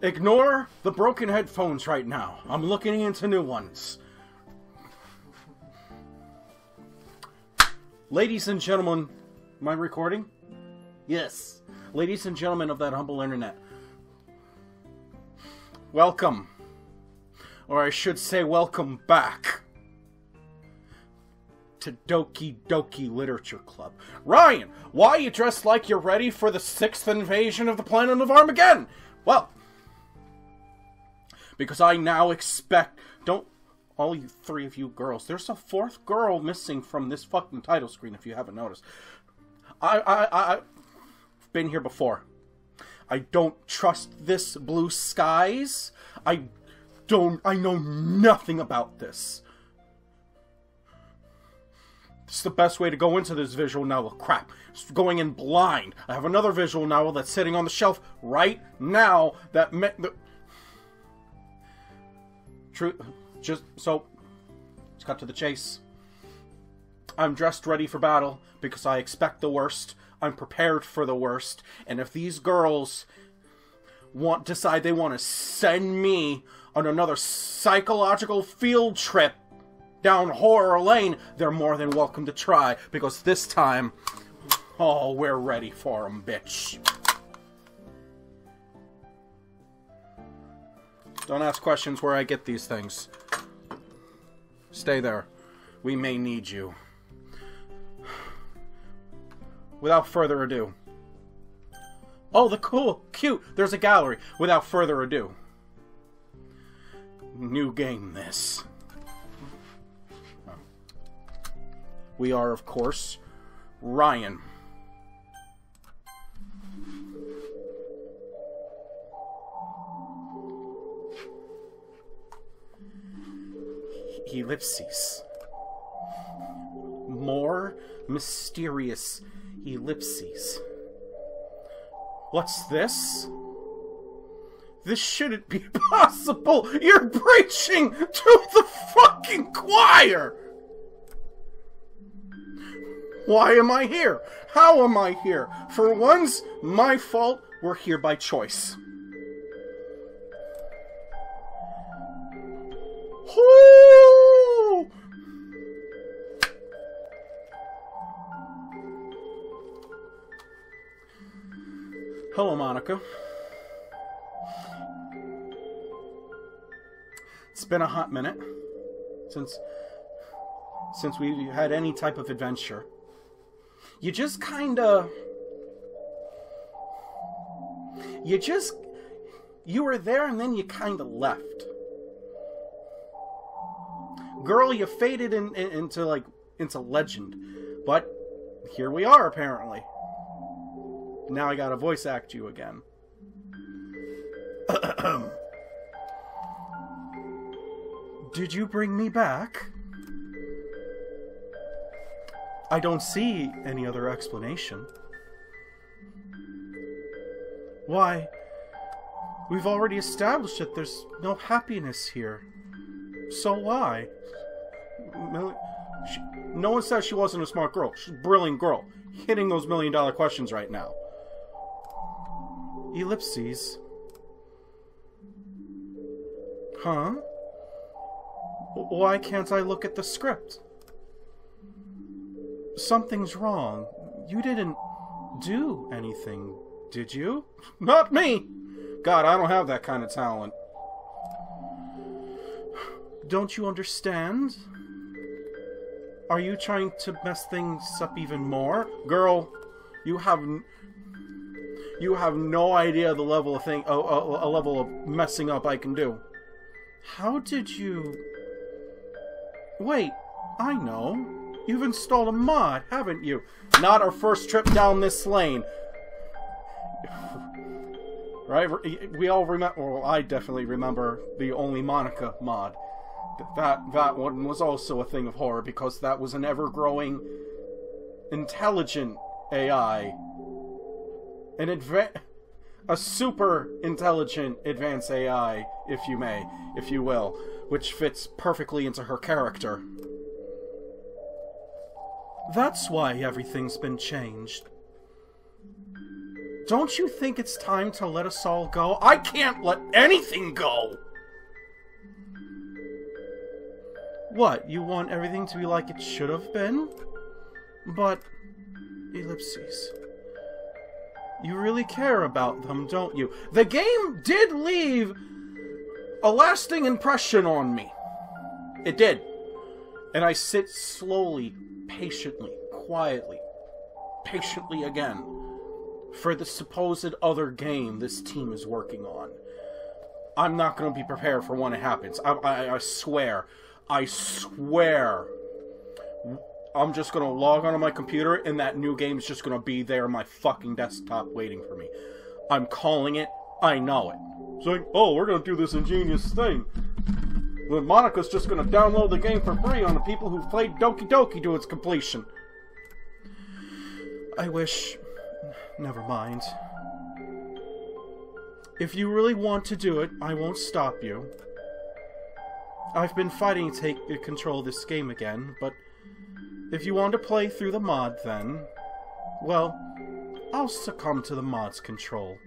Ignore the broken headphones right now. I'm looking into new ones. Ladies and gentlemen, am I recording? Yes. Ladies and gentlemen of that humble internet. Welcome. Or I should say welcome back to Doki Doki Literature Club. Ryan, why are you dressed like you're ready for the 6th invasion of the planet of Armageddon? Well, because I now expect... Don't... All you 3 of you girls. There's a 4th girl missing from this fucking title screen, if you haven't noticed. I've been here before. I don't trust this blue skies. I know nothing about this. This is the best way to go into this visual novel. Crap. It's going in blind. I have another visual novel that's sitting on the shelf right now that let's cut to the chase. I'm dressed ready for battle because I expect the worst. I'm prepared for the worst. And if these girls decide they want to send me on another psychological field trip down horror lane, they're more than welcome to try. Because this time, oh, we're ready for them, bitch. Don't ask questions where I get these things. Stay there. We may need you. Without further ado. Oh, cute. There's a gallery. Without further ado. New game this. We are, of course, Ryan. Ellipses. More mysterious ellipses. What's this? This shouldn't be possible! You're preaching to the fucking choir! Why am I here? How am I here? For once, my fault. We're here by choice. Whoo! Hello, Monica. It's been a hot minute since we had any type of adventure. You just kinda... You were there and then you kinda left. Girl, you faded into legend. But here we are, apparently. Now I gotta voice act you again. Did you bring me back? I don't see any other explanation. Why? We've already established that there's no happiness here. So why? No one said she wasn't a smart girl. She's a brilliant girl. Hitting those million-dollar questions right now. Ellipses. Huh? Why can't I look at the script? Something's wrong. You didn't do anything, did you? Not me! God, I don't have that kind of talent. Don't you understand? Are you trying to mess things up even more? Girl, you have no idea the level of a level of messing up I can do. How did you... Wait, I know. You've installed a mod, haven't you? Not our first trip down this lane. Right? We all remember... Well, I definitely remember the Only Monica mod. That one was also a thing of horror because that was an ever-growing, intelligent AI. A super intelligent advanced AI, if you will, which fits perfectly into her character. That's why everything's been changed. Don't you think it's time to let us all go? I can't let anything go! What, you want everything to be like it should have been? But, ellipses, you really care about them, don't you? The game did leave a lasting impression on me. It did. And I sit slowly, patiently, quietly, patiently again, for the supposed other game this team is working on. I'm not going to be prepared for when it happens. I swear. I swear. I'm just going to log onto my computer and that new game is just going to be there on my fucking desktop waiting for me. I'm calling it. I know it. It's like, oh, we're going to do this ingenious thing. Well, Monica's just going to download the game for free on the people who've played Doki Doki to its completion. I wish... Never mind. If you really want to do it, I won't stop you. I've been fighting to take control of this game again, but if you want to play through the mod then, well, I'll succumb to the mod's control.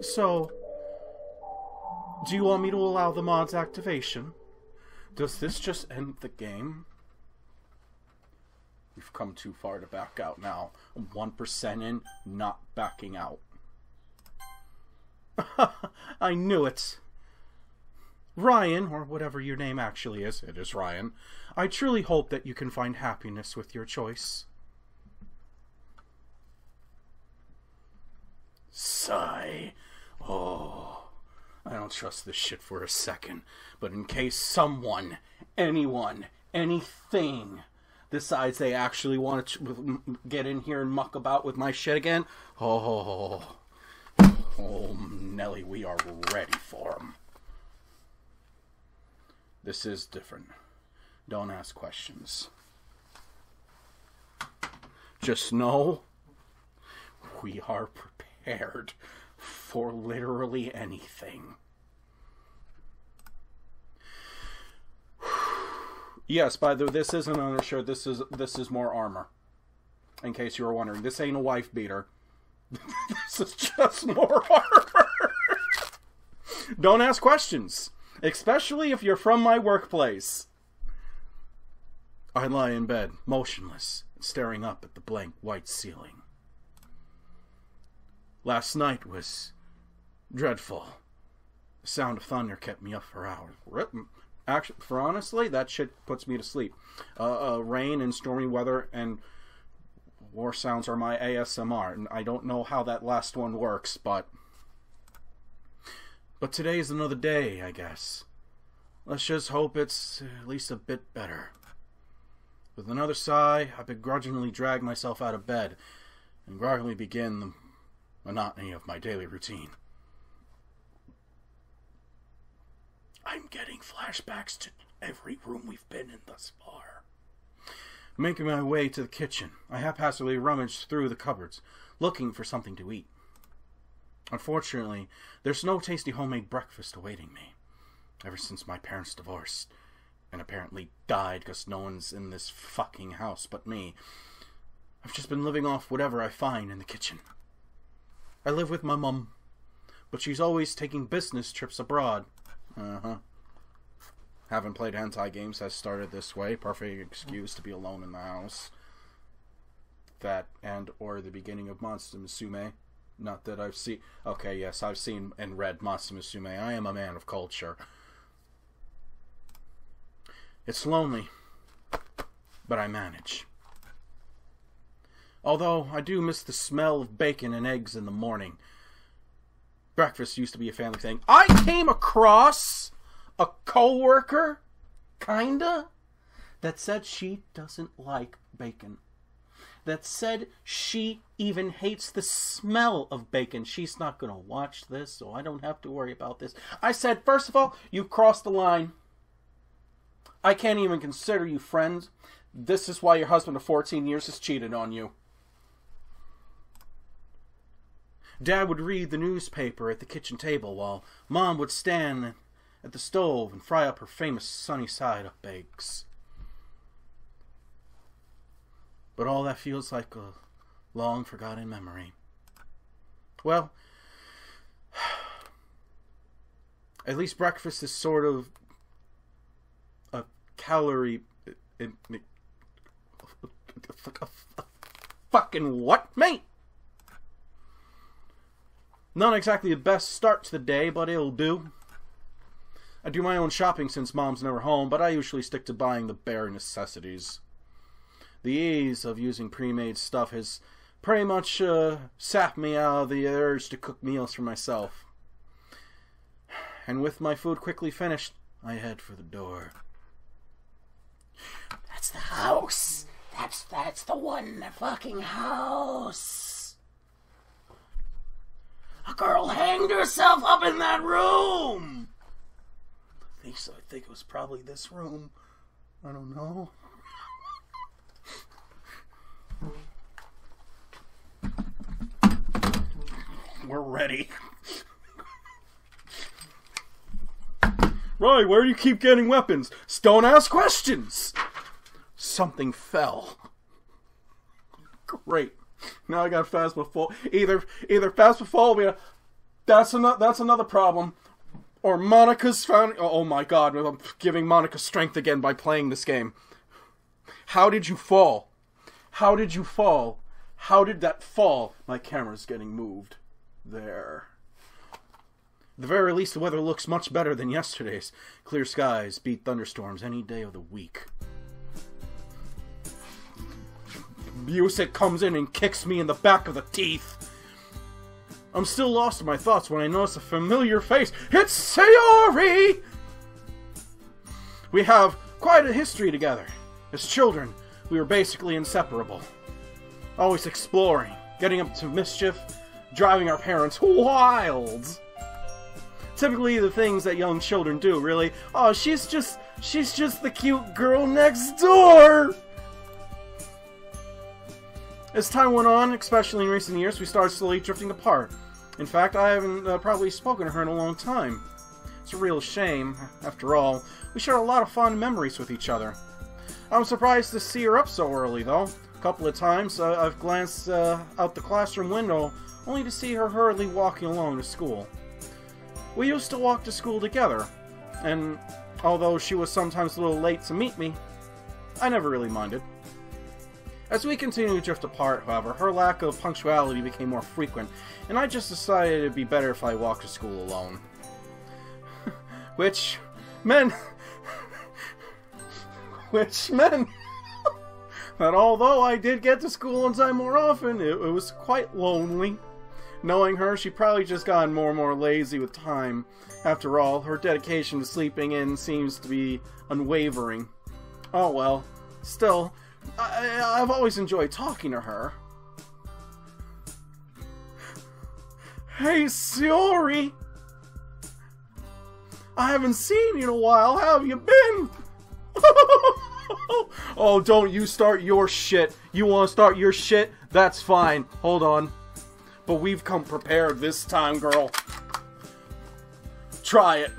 So, do you want me to allow the mod's activation? Does this just end the game? We've come too far to back out now. I'm 1% in, not backing out. I knew it. Ryan, or whatever your name actually is, it is Ryan, I truly hope that you can find happiness with your choice. Sigh. Oh, I don't trust this shit for a second, but in case someone, anyone, anything decides they actually want to get in here and muck about with my shit again, oh, Nelly, we are ready for them. This is different. Don't ask questions. Just know we are prepared for literally anything. Yes, by the way, this isn't an undershirt. This is more armor. In case you were wondering, this ain't a wife beater. This is just more armor. Don't ask questions. Especially if you're from my workplace. I lie in bed, motionless, staring up at the blank white ceiling. Last night was dreadful. The sound of thunder kept me up for hours. Actually, for honestly, that shit puts me to sleep. Rain and stormy weather and war sounds are my ASMR. And I don't know how that last one works, but today is another day, I guess. Let's just hope it's at least a bit better. With another sigh, I begrudgingly drag myself out of bed and groggily begin the monotony of my daily routine. I'm getting flashbacks to every room we've been in thus far. Making my way to the kitchen, I haphazardly rummage through the cupboards, looking for something to eat. Unfortunately, there's no tasty homemade breakfast awaiting me. Ever since my parents divorced, and apparently died because no one's in this fucking house but me, I've just been living off whatever I find in the kitchen. I live with my mum, but she's always taking business trips abroad. Haven't played hentai games has started this way. Perfect excuse to be alone in the house. That and or the beginning of Monster Musume. Not that I've seen... Okay, yes, I've seen and read Monster Musume. I am a man of culture. It's lonely, but I manage. Although, I do miss the smell of bacon and eggs in the morning. Breakfast used to be a family thing. I came across a coworker, kinda, that said she doesn't like bacon. That said she even hates the smell of bacon. She's not going to watch this, so I don't have to worry about this. I said, first of all, you've crossed the line. I can't even consider you friends. This is why your husband of 14 years has cheated on you. Dad would read the newspaper at the kitchen table while Mom would stand at the stove and fry up her famous sunny side up eggs. But all that feels like a long forgotten memory. Well, at least breakfast is sort of a calorie... Fucking what, mate? Not exactly the best start to the day, but it'll do. I do my own shopping since Mom's never home, but I usually stick to buying the bare necessities. The ease of using pre-made stuff has pretty much sapped me out of the urge to cook meals for myself. And with my food quickly finished, I head for the door. That's the house. That's the one fucking house. A girl hanged herself up in that room. I think it was probably this room. I don't know. We're ready. Roy, where do you keep getting weapons? Don't ask questions! Something fell. Great. Now I got phasmophobia. Either phasmophobia, that's another problem, or Monica's found... Oh my god, I'm giving Monica strength again by playing this game. How did you fall? How did you fall? How did that fall? My camera's getting moved. There. At the very least, the weather looks much better than yesterday's. Clear skies beat thunderstorms any day of the week. Music comes in and kicks me in the back of the teeth. I'm still lost in my thoughts when I notice a familiar face. It's Sayori! We have quite a history together. As children, we were basically inseparable. Always exploring, getting up to mischief, driving our parents wild. Typically the things that young children do, really. Oh, she's just the cute girl next door! As time went on, especially in recent years, we started slowly drifting apart. In fact, I haven't probably spoken to her in a long time. It's a real shame. After all, we shared a lot of fond memories with each other. I'm surprised to see her up so early, though. A couple of times, I've glanced out the classroom window, only to see her hurriedly walking along to school. We used to walk to school together, and although she was sometimes a little late to meet me, I never really minded. As we continued to drift apart, however, her lack of punctuality became more frequent, and I just decided it'd be better if I walked to school alone. Which meant that although I did get to school on time more often, it was quite lonely. Knowing her, she probably just gotten more and more lazy with time. After all, her dedication to sleeping in seems to be unwavering. Oh well. Still, I've always enjoyed talking to her. Hey, Sayori! I haven't seen you in a while. How have you been? Oh, don't you start your shit. You want to start your shit? That's fine. Hold on. But we've come prepared this time, girl. Try it.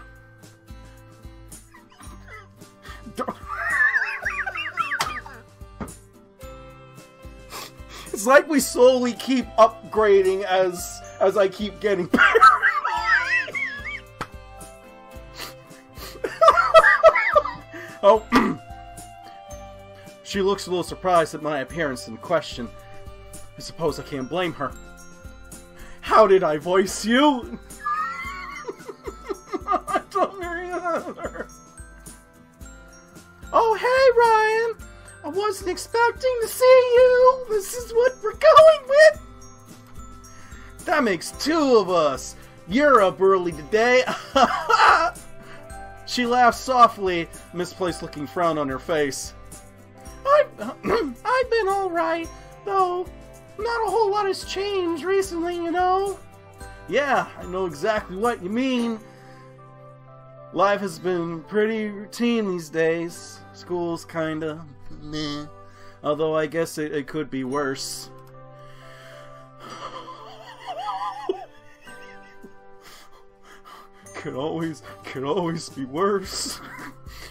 It's like we slowly keep upgrading as I keep getting better. Oh, she looks a little surprised at my appearance and question. I suppose I can't blame her. How did I voice you? I don't remember. Oh, hey, Ryan. I wasn't expecting to see you. This is what we're going with. That makes two of us. You're up early today. She laughed softly, misplaced looking frown on her face. I've been alright, though not a whole lot has changed recently, you know. Yeah, I know exactly what you mean. Life has been pretty routine these days. School's kinda meh. Although I guess it could be worse. Could always be worse.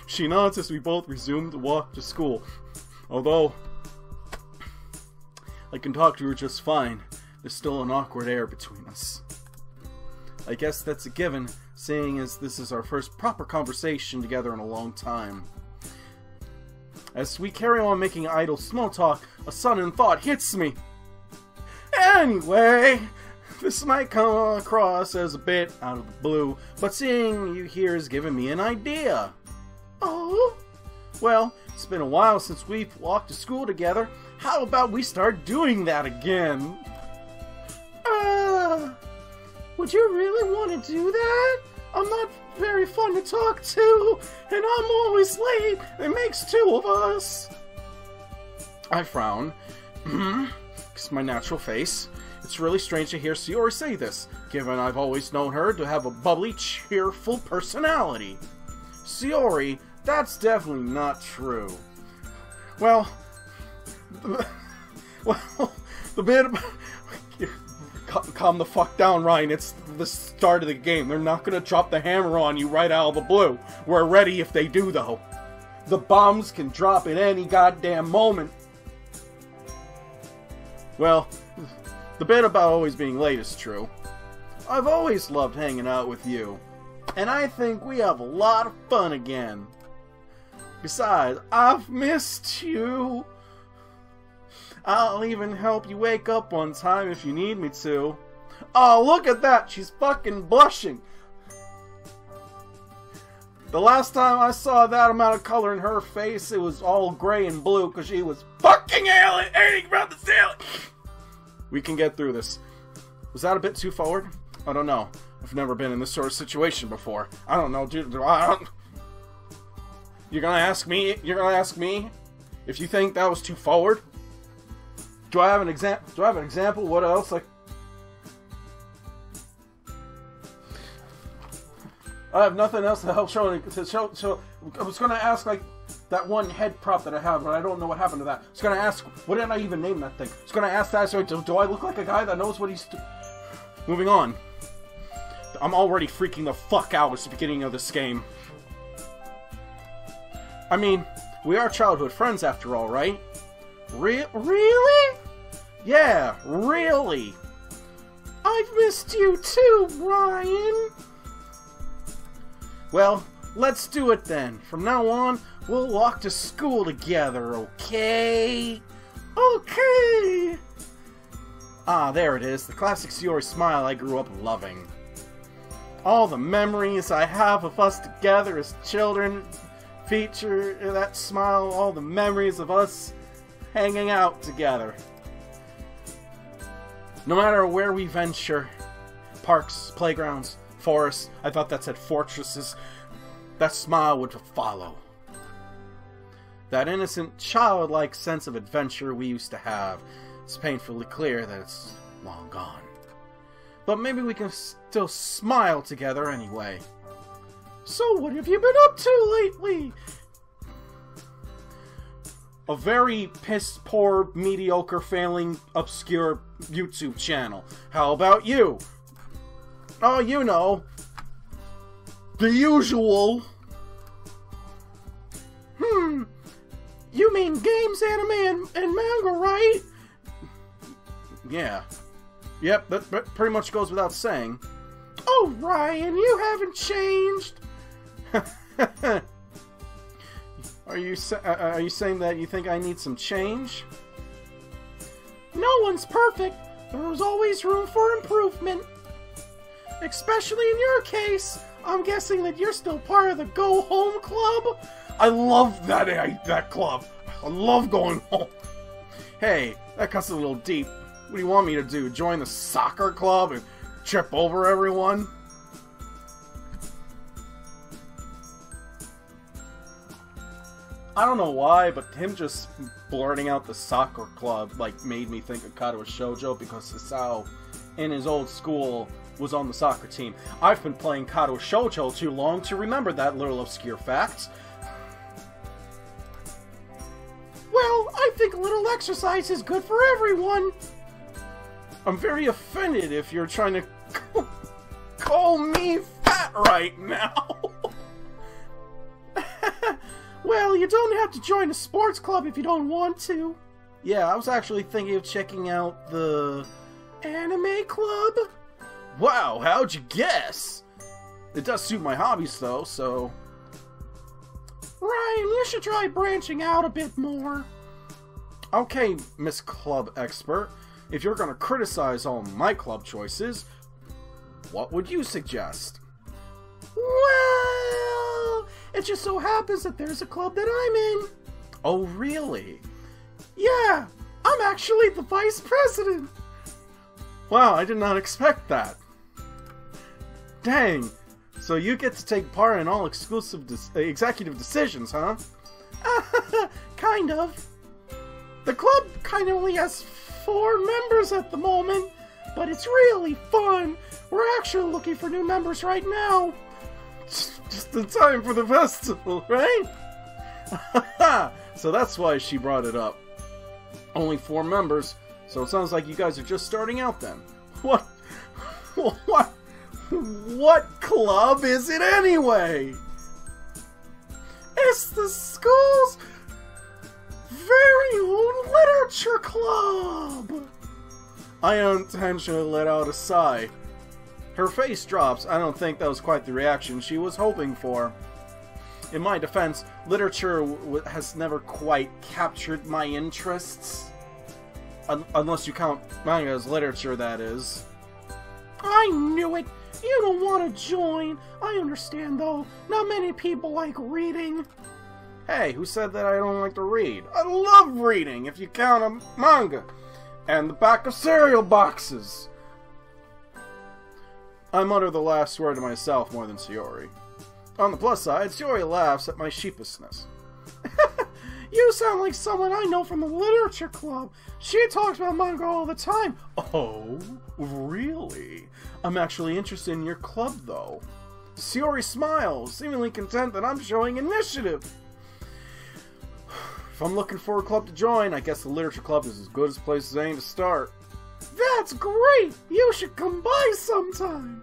She nods as we both resume to walk to school. Although I can talk to her just fine. There's still an awkward air between us. I guess that's a given, seeing as this is our first proper conversation together in a long time. As we carry on making idle small talk, a sudden thought hits me. Anyway, this might come across as a bit out of the blue, but seeing you here has given me an idea. Oh? Well, it's been a while since we've walked to school together. How about we start doing that again? Would you really want to do that? I'm not very fun to talk to, and I'm always late. It makes two of us. I frown. It's my natural face. It's really strange to hear Sayori say this, given I've always known her to have a bubbly, cheerful personality. Sayori, that's definitely not true. Well, the bit... Calm the fuck down, Ryan. It's the start of the game. They're not gonna drop the hammer on you right out of the blue. We're ready if they do, though. The bombs can drop at any goddamn moment. Well, the bit about always being late is true. I've always loved hanging out with you, and I think we have a lot of fun again. Besides, I've missed you. I'll even help you wake up one time if you need me to. Oh, look at that! She's fucking blushing! The last time I saw that amount of color in her face, it was all gray and blue because she was fucking hating about the ceiling! We can get through this. Was that a bit too forward? I don't know. I've never been in this sort of situation before. I don't know, dude. You're gonna ask me? You're gonna ask me if you think that was too forward? Do I have an example? Do I have an example? What else? Like, I have nothing else to help show. I was gonna ask like that one head prop that I have, but I don't know what happened to that. I was gonna ask, what did I even name that thing? I was gonna ask that. So do I look like a guy that knows what he's? Moving on. I'm already freaking the fuck out at the beginning of this game. I mean, we are childhood friends after all, right? Really? Yeah, really. I've missed you too, Brian. Well, let's do it then. From now on, we'll walk to school together, okay? Okay. Ah, there it is. The classic Sayori smile I grew up loving. All the memories I have of us together as children feature that smile, all the memories of us hanging out together. No matter where we venture, parks, playgrounds, forests, I thought that said fortresses, that smile would follow. That innocent, childlike sense of adventure we used to have, it's painfully clear that it's long gone. But maybe we can still smile together anyway. So what have you been up to lately? A very piss-poor, mediocre, failing, obscure YouTube channel. How about you? Oh, you know. The usual. You mean games, anime, and manga, right? Yeah. Yep, that pretty much goes without saying. Oh, Ryan, you haven't changed. Are you saying that you think I need some change? No one's perfect. There's always room for improvement. Especially in your case. I'm guessing that you're still part of the Go Home Club? I love that club. I love going home. Hey, that cuts a little deep. What do you want me to do? Join the soccer club and trip over everyone? I don't know why, but him just blurting out the soccer club like made me think of Kadoa Shoujo, because Sasao in his old school was on the soccer team. I've been playing Kadoa Shoujo too long to remember that little obscure fact. Well, I think a little exercise is good for everyone. I'm very offended if you're trying to call me fat right now. Well, you don't have to join a sports club if you don't want to. Yeah, I was actually thinking of checking out the Anime club? Wow, how'd you guess? It does suit my hobbies, though, so... Ryan, you should try branching out a bit more. Okay, Miss Club Expert. If you're gonna criticize all my club choices, what would you suggest? Well, it just so happens that there's a club that I'm in. Oh, really? Yeah, I'm actually the vice president. Wow, I did not expect that. Dang, so you get to take part in all exclusive executive decisions, huh? Kind of. The club kind of only has 4 members at the moment, but it's really fun. We're actually looking for new members right now. Just in time for the festival, right? So that's why she brought it up. Only 4 members, so it sounds like you guys are just starting out then. What club is it anyway? It's the school's very own literature club! I unintentionally let out a sigh. Her face drops. I don't think that was quite the reaction she was hoping for. In my defense, literature has never quite captured my interests. Unless you count manga as literature, that is. I knew it! You don't want to join. I understand, though. Not many people like reading. Hey, who said that I don't like to read? I love reading, if you count a manga. And the back of cereal boxes. I mutter the last word to myself more than Sayori. On the plus side, Sayori laughs at my sheepishness. You sound like someone I know from the literature club. She talks about manga all the time. Oh, really? I'm actually interested in your club, though. Sayori smiles, seemingly content that I'm showing initiative. If I'm looking for a club to join, I guess the literature club is as good as a place as any to start. That's great! You should come by sometime!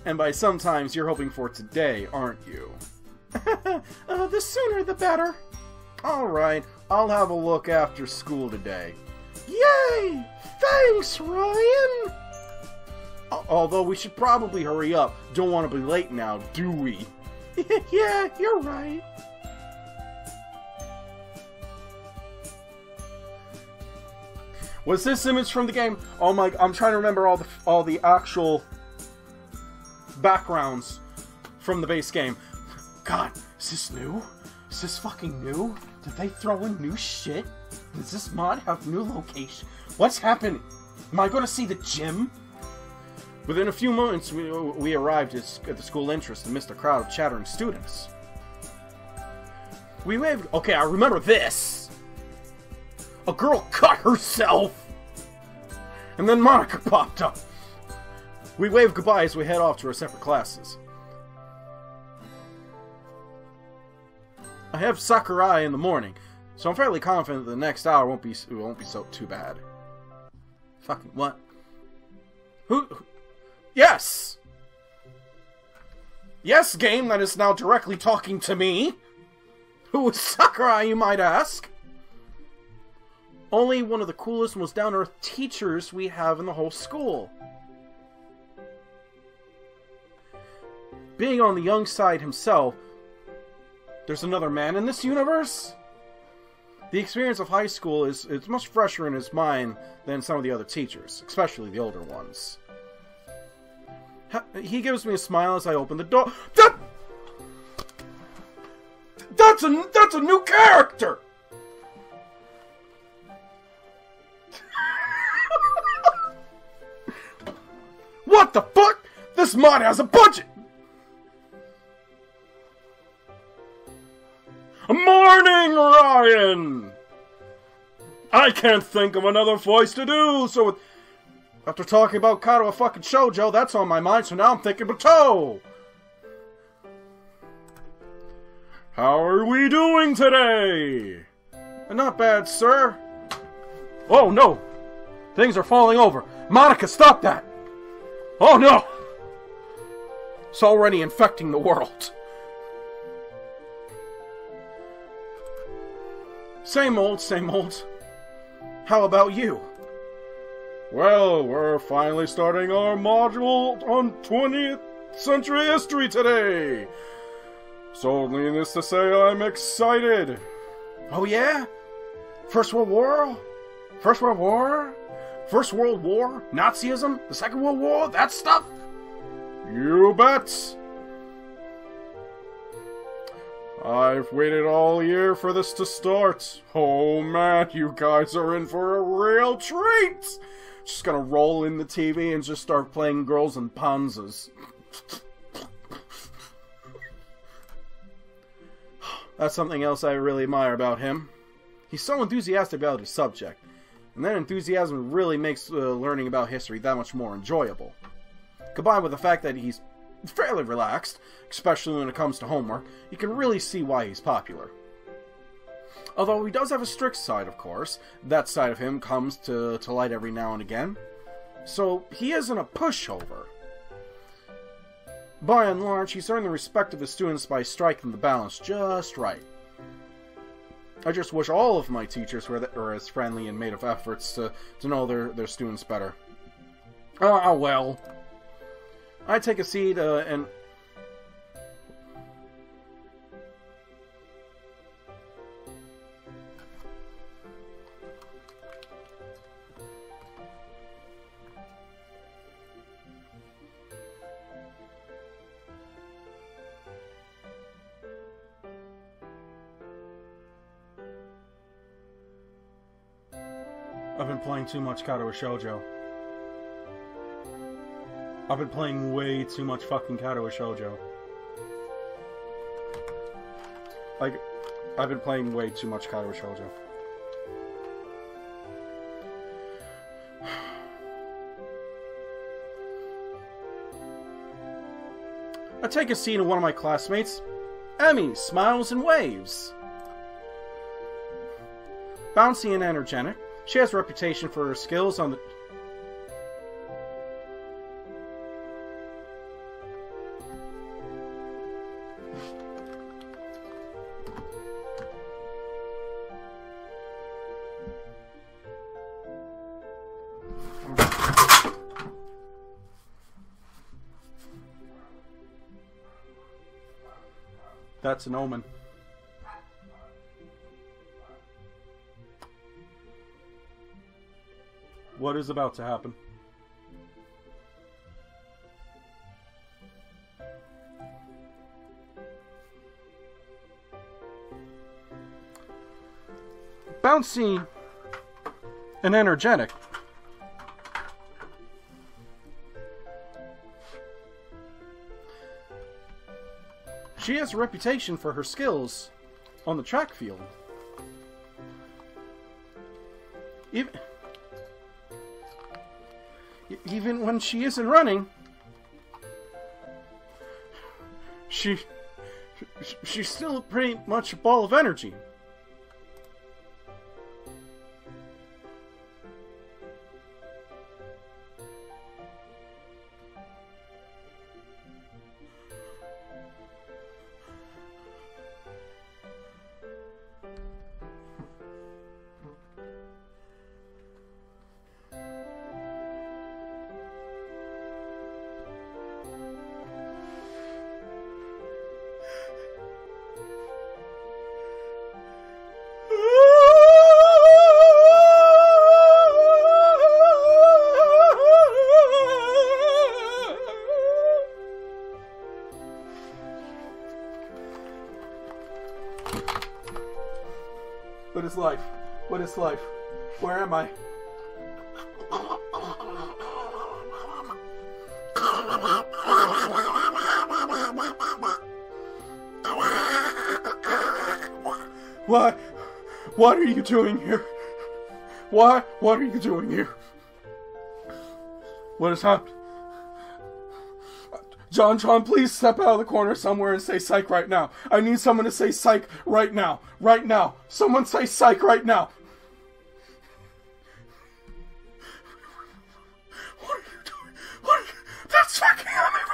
And by sometimes, you're hoping for today, aren't you? The sooner the better. Alright, I'll have a look after school today. Yay! Thanks, Ryan! Although we should probably hurry up. Don't want to be late now, do we? Yeah, you're right. Was this image from the game? Oh my! I'm trying to remember all the actual backgrounds from the base game. God, is this new? Is this fucking new? Did they throw in new shit? Does this mod have new location? What's happening? Am I going to see the gym? Within a few moments, we arrived at the school entrance amidst a crowd of chattering students. We waved. Okay, I remember this. A girl cut herself! And then Monica popped up. We wave goodbye as we head off to our separate classes. I have Sakurai in the morning, so I'm fairly confident that the next hour won't be so too bad. Fucking what? Who? Yes! Yes, game that is now directly talking to me! Who is Sakurai, you might ask? Only one of the coolest, most down-to-earth teachers we have in the whole school. Being on the young side himself, there's another man in this universe? The experience of high school is much fresher in his mind than some of the other teachers, especially the older ones. He gives me a smile as I open the door. That's a new character! What the fuck? This mod has a budget! Morning, Ryan! I can't think of another voice to do, so after talking about Kado fucking Shoujo, that's on my mind, so now I'm thinking Batou! How are we doing today? Not bad, sir. Oh, no! Things are falling over. Monica, stop that! Oh, no! It's already infecting the world. Same old, same old. How about you? Well, we're finally starting our module on 20th century history today. So, needless to say, I'm excited. Oh yeah? First World War? First World War? First World War? Nazism? The Second World War? That stuff? You bet! I've waited all year for this to start. Oh man, you guys are in for a real treat! Just gonna roll in the TV and just start playing girls in panzas. That's something else I really admire about him. He's so enthusiastic about his subject, and that enthusiasm really makes learning about history that much more enjoyable. Combined with the fact that he's fairly relaxed, especially when it comes to homework, you can really see why he's popular. Although he does have a strict side, of course. That side of him comes to light every now and again. So he isn't a pushover. By and large, he's earned the respect of his students by striking the balance just right. I just wish all of my teachers were as friendly and made of efforts to know their students better. Oh well. I take a seat and... I've been playing too much Kadowa Shoujo. I've been playing way too much fucking Kadowa Shoujo. Like, I've been playing way too much Kadowa Shoujo. I take a seat in one of my classmates. Emmy smiles and waves. Bouncy and energetic, she has a reputation for her skills on the... That's an omen. What is about to happen? Bouncy and energetic. She has a reputation for her skills on the track field. Even when she isn't running, she's still pretty much a ball of energy. What is life? What is life? Where am I? What? What are you doing here? What are you doing here? What has happened? John, please step out of the corner somewhere and say psych right now. I need someone to say psych right now. Right now. Someone say psych right now. What are you doing? What are you... That's fucking at me for...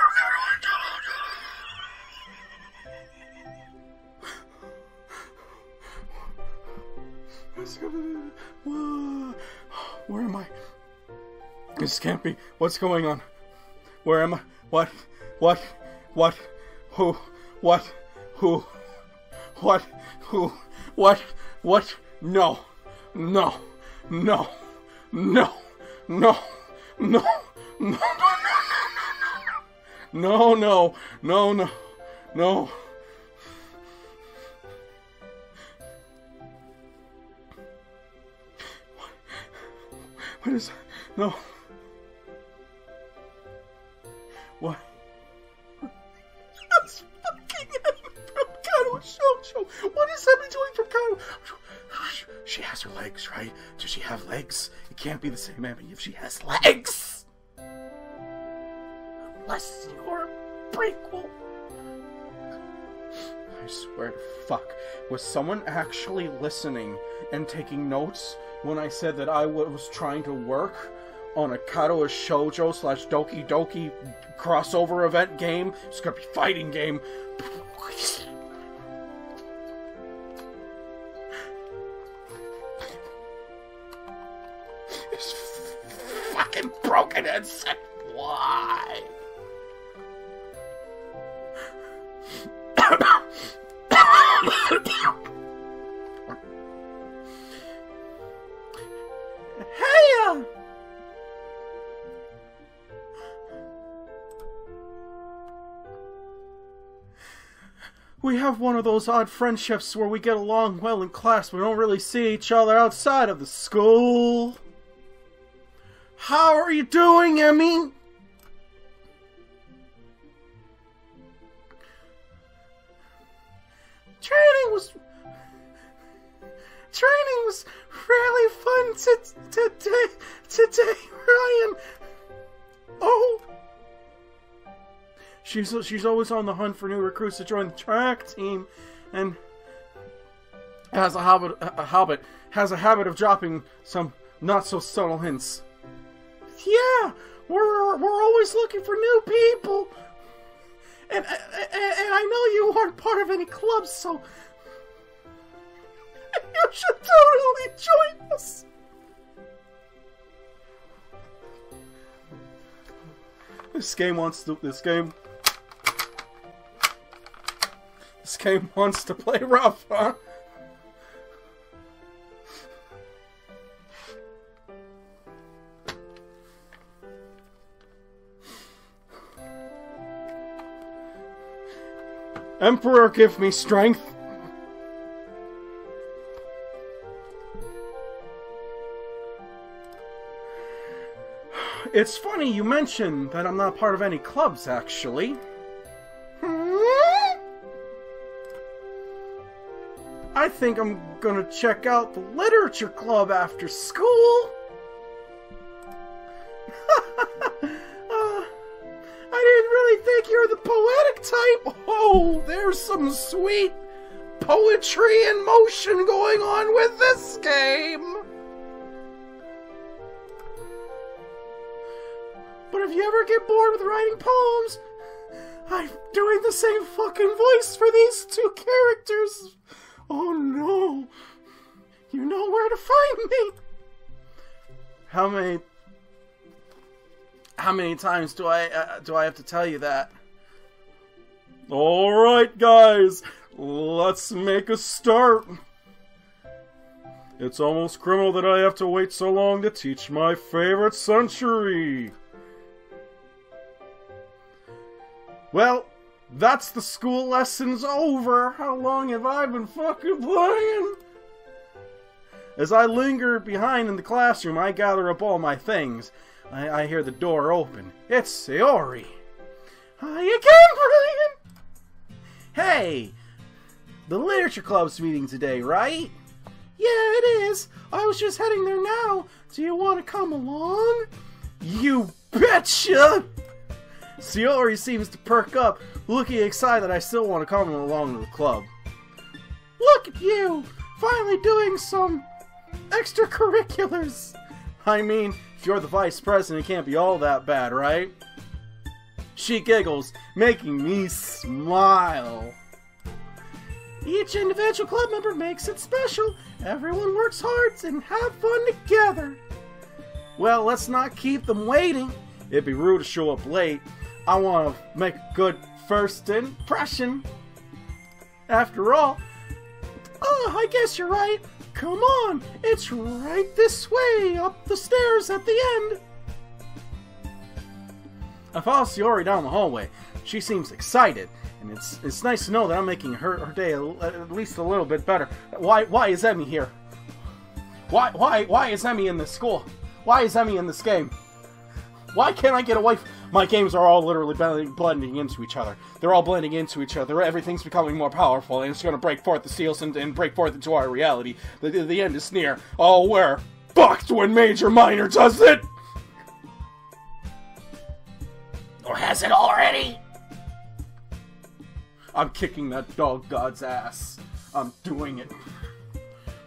Where am I? This can't be. What's going on? Where am I? What? Who? What? Who? What? Who? What? What? No. No. No. No. No. No. No. No. No. No. No. No. What is... No. What? That's fucking from Kato Shoujo. What is Emmy doing from Kato? She has her legs, right? Does she have legs? It can't be the same Emmy if she has legs. Unless you're a prequel. I swear to fuck. Was someone actually listening and taking notes when I said that I was trying to work on a Kato Shoujo / Doki Doki crossover event game? It's gonna be a fighting game. This fucking broken headset. Why? Hey! We have one of those odd friendships where we get along well in class, but we don't really see each other outside of the school. How are you doing, Emmy? Training was really fun today, Ryan. Oh. She's always on the hunt for new recruits to join the track team, and has a habit of dropping some not so subtle hints. Yeah, we're always looking for new people, and I know you aren't part of any clubs, so you should totally join us. This game wants to play rough, huh? Emperor, give me strength. It's funny you mentioned that I'm not part of any clubs, actually. I think I'm gonna check out the literature club after school. I didn't really think you're the poetic type. Oh, there's some sweet poetry in motion going on with this game. But if you ever get bored with writing poems, I'm doing the same fucking voice for these two characters. Oh no. You know where to find me. How many times do I have to tell you that? All right, guys, let's make a start. It's almost criminal that I have to wait so long to teach my favorite century. Well, that's the school lessons over. How long have I been fucking playing? As I linger behind in the classroom, I gather up all my things. I hear the door open. It's Sayori. Hi again, Brian! Hey! The literature club's meeting today, right? Yeah, it is. I was just heading there now. Do you want to come along? You betcha! Sayori seems to perk up, looking excited that I still want to come along to the club. Look at you! Finally doing some extracurriculars! I mean, if you're the vice president, it can't be all that bad, right? She giggles, making me smile. Each individual club member makes it special. Everyone works hard and have fun together. Well, let's not keep them waiting. It'd be rude to show up late. I want to make a good first impression. After all, oh, I guess you're right. Come on, it's right this way, up the stairs at the end. I follow Sayori down the hallway. She seems excited, and it's nice to know that I'm making her day at least a little bit better. Why is Emmy here? Why is Emmy in this school? Why is Emmy in this game? Why can't I get away? My games are all literally blending into each other. They're all blending into each other. Everything's becoming more powerful, and it's going to break forth the seals and break forth into our reality. The end is near. Oh, we're fucked when Major Minor does it! Or has it already? I'm kicking that dog god's ass. I'm doing it.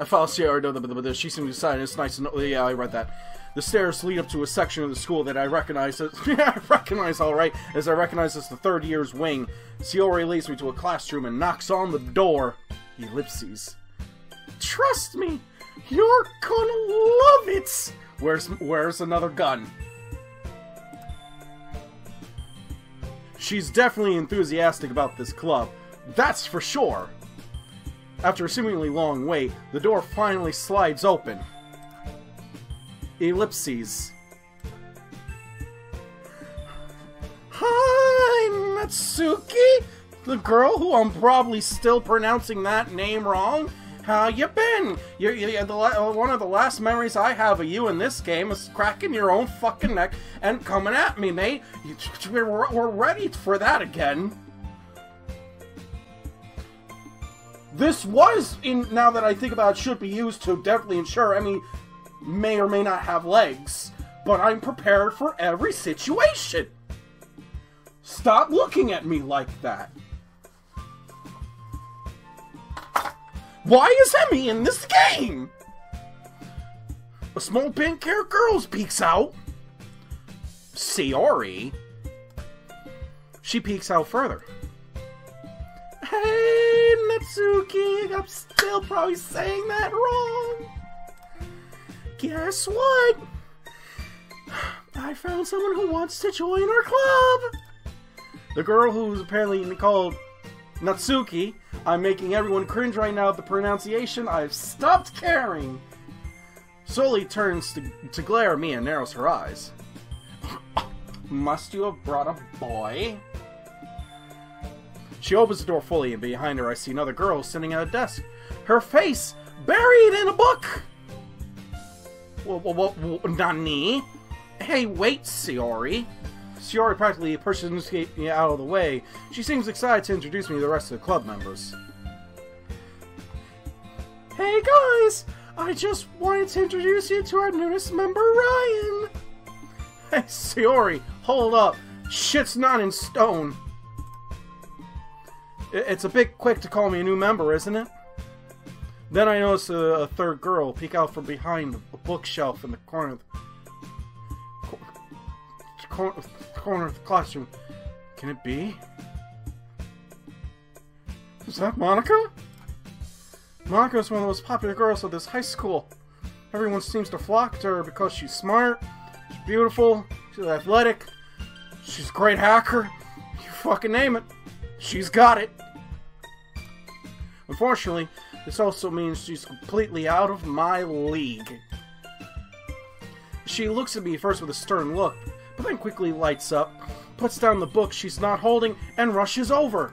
I follow Sierra. She seems excited. It's nice to know. Yeah, I read that. The stairs lead up to a section of the school that I recognize as alright, as I recognize as the third year's wing. Sayori leads me to a classroom and knocks on the door. Ellipses. Trust me, you're gonna love it. Where's another gun? She's definitely enthusiastic about this club. That's for sure. After a seemingly long wait, the door finally slides open. Ellipses. Hi, Natsuki! The girl who I'm probably still pronouncing that name wrong? How you been? One of the last memories I have of you in this game is cracking your own fucking neck and coming at me, mate. We're ready for that again. This was, now that I think about it, should be used to definitely ensure Emmy may or may not have legs, but I'm prepared for every situation. Stop looking at me like that. Why is Emmy in this game? A small pink-haired girl peeks out. Sayori. She peeks out further. Hey, Natsuki, I'm still probably saying that wrong. Guess what? I found someone who wants to join our club. The girl who's apparently called Natsuki. I'm making everyone cringe right now at the pronunciation. I've stopped caring. Soli turns to glare at me and narrows her eyes. Must you have brought a boy? She opens the door fully, and behind her I see another girl sitting at a desk. Her face buried in a book! Nani? Hey, wait, Sayori. Sayori practically pushes me out of the way. She seems excited to introduce me to the rest of the club members. Hey guys! I just wanted to introduce you to our newest member, Ryan! Hey, Sayori, hold up. Shit's not in stone. It's a bit quick to call me a new member, isn't it? Then I notice a third girl peek out from behind a bookshelf in the corner of the classroom. Can it be? Is that Monica? Monica is one of the most popular girls of this high school. Everyone seems to flock to her because she's smart, she's beautiful, she's athletic, she's a great hacker. You fucking name it. She's got it. Unfortunately, this also means she's completely out of my league. She looks at me first with a stern look, but then quickly lights up, puts down the book she's not holding, and rushes over.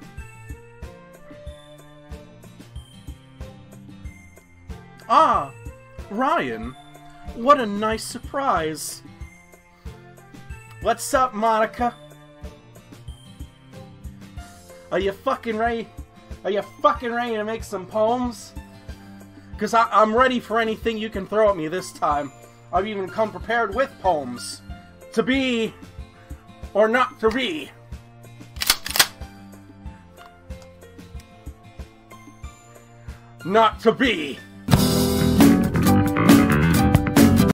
Ah, Ryan. What a nice surprise. What's up, Monica? Are you fucking ready? Are you fucking ready to make some poems? Because I'm ready for anything you can throw at me this time. I've even come prepared with poems. To be, or not to be. Not to be.